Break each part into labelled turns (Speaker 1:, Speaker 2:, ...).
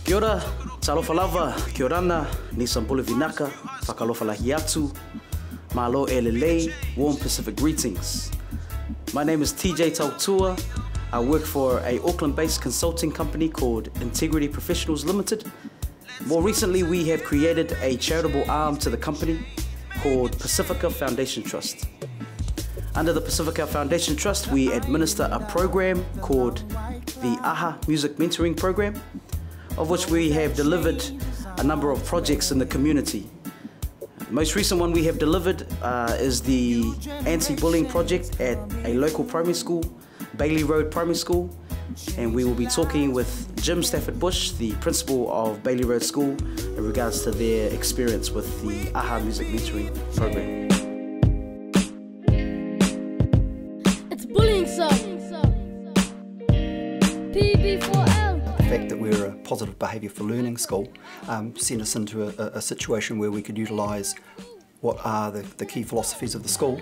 Speaker 1: Kia ora, talofa lava, kia orana, Nissan Bolivinaka, whakalofa lahi atu, malo e lelei, warm Pacific greetings. My name is TJ Tautua. I work for a Auckland-based consulting company called Integrity Professionals Limited. More recently, we have created a charitable arm to the company called Pasifika Foundation Trust. Under the Pasifika Foundation Trust, we administer a program called the AHA Music Mentoring Program, of which we have delivered a number of projects in the community. The most recent one we have delivered is the anti-bullying project at a local primary school, Bailey Road Primary School, and we will be talking with Jim Stafford Bush, the principal of Bailey Road School, in regards to their experience with the AHA Music Mentoring Program.
Speaker 2: It's bullying song. PB4L.
Speaker 3: The fact that we're a positive behaviour for learning school sent us into a situation where we could utilise what are the key philosophies of the school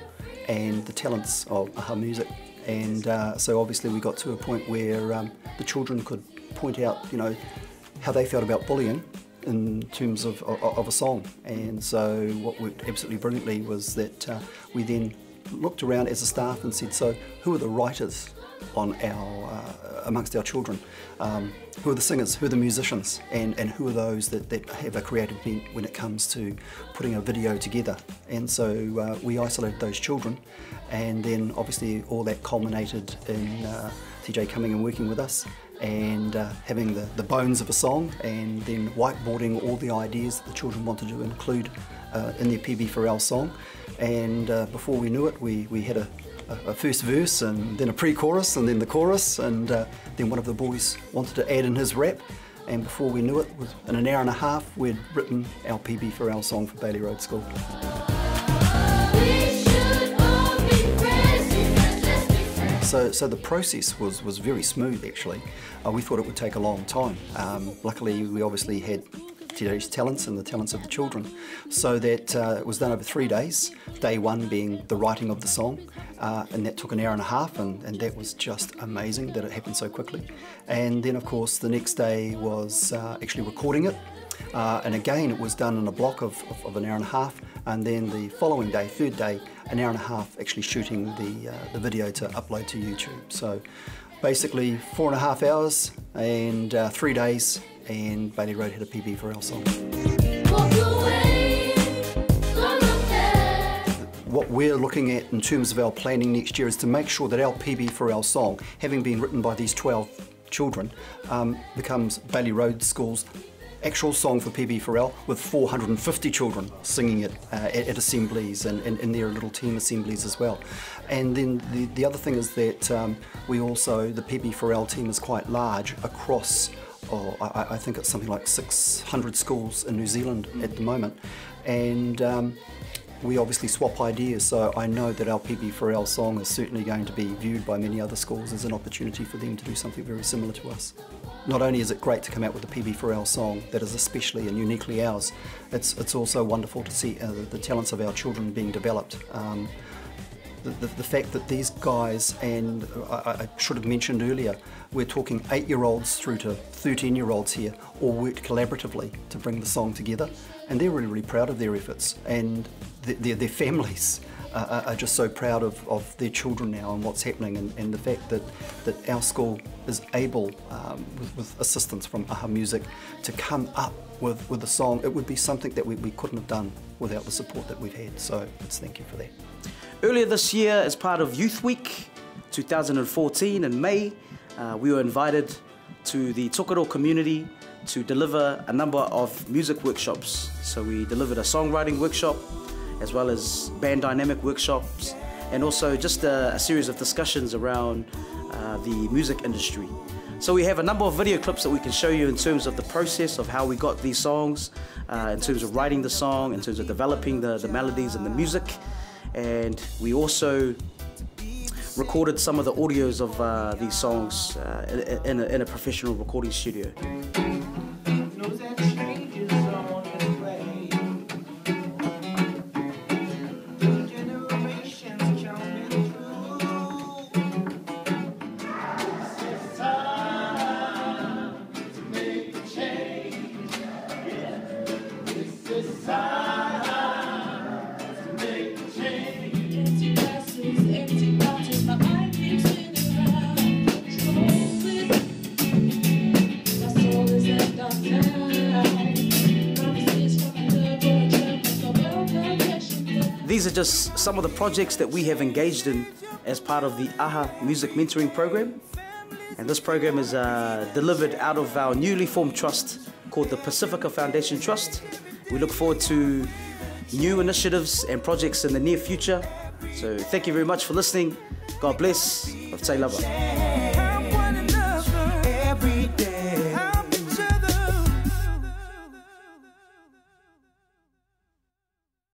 Speaker 3: and the talents of AHA Music. And so obviously we got to a point where the children could point out, how they felt about bullying in terms of a song. And so what worked absolutely brilliantly was that we then looked around as a staff and said, so who are the writers on amongst our children? Who are the singers, who are the musicians, and who are those that have a creative bent when it comes to putting a video together? And so we isolated those children, and then obviously all that culminated in TJ coming and working with us and having the bones of a song, and then whiteboarding all the ideas that the children wanted to include in their PB4L song. And before we knew it, we had a first verse and then a pre-chorus and then the chorus, and then one of the boys wanted to add in his rap, and before we knew it, in an hour and a half we'd written our PB4L song for Bailey Road School. So the process was very smooth actually. We thought it would take a long time. Luckily we obviously had TJ's talents and the talents of the children, so that it was done over 3 days, day one being the writing of the song, and that took an hour and a half, and that was just amazing that it happened so quickly. And then of course the next day was actually recording it, and again it was done in a block of an hour and a half, and then the following day, third day, an hour and a half actually shooting the video to upload to YouTube. So basically 4.5 hours and 3 days, and Bailey Road had a PB4L song. What we're looking at in terms of our planning next year is to make sure that our PB4L song, having been written by these 12 children, becomes Bailey Road School's actual song for PB4L, with 450 children singing it at assemblies and in their little team assemblies as well. And then the other thing is that the PB4L team is quite large across, I think it's something like 600 schools in New Zealand at the moment, and we obviously swap ideas, so I know that our PB4L song is certainly going to be viewed by many other schools as an opportunity for them to do something very similar to us. Not only is it great to come out with a PB4L song that is especially and uniquely ours, it's also wonderful to see the talents of our children being developed. The fact that these guys, and I should have mentioned earlier, we're talking 8-year-olds through to 13-year-olds here, all worked collaboratively to bring the song together, and they're really, really proud of their efforts, and their families are just so proud of their children now and what's happening, and the fact that our school is able, with assistance from AHA Music, to come up with a song. It would be something that we couldn't have done without the support that we've had, so it's thank you for that.
Speaker 1: Earlier this year, as part of Youth Week 2014 in May, we were invited to the Tokoro community to deliver a number of music workshops. So we delivered a songwriting workshop, as well as band dynamic workshops, and also just a series of discussions around the music industry. So we have a number of video clips that we can show you in terms of the process of how we got these songs, in terms of writing the song, in terms of developing the melodies and the music. And we also recorded some of the audios of these songs in a professional recording studio. these are just some of the projects that we have engaged in as part of the AHA Music Mentoring Program. And this program is delivered out of our newly formed trust called the Pasifika Foundation Trust. We look forward to new initiatives and projects in the near future. So thank you very much for listening. God bless. Of Lava.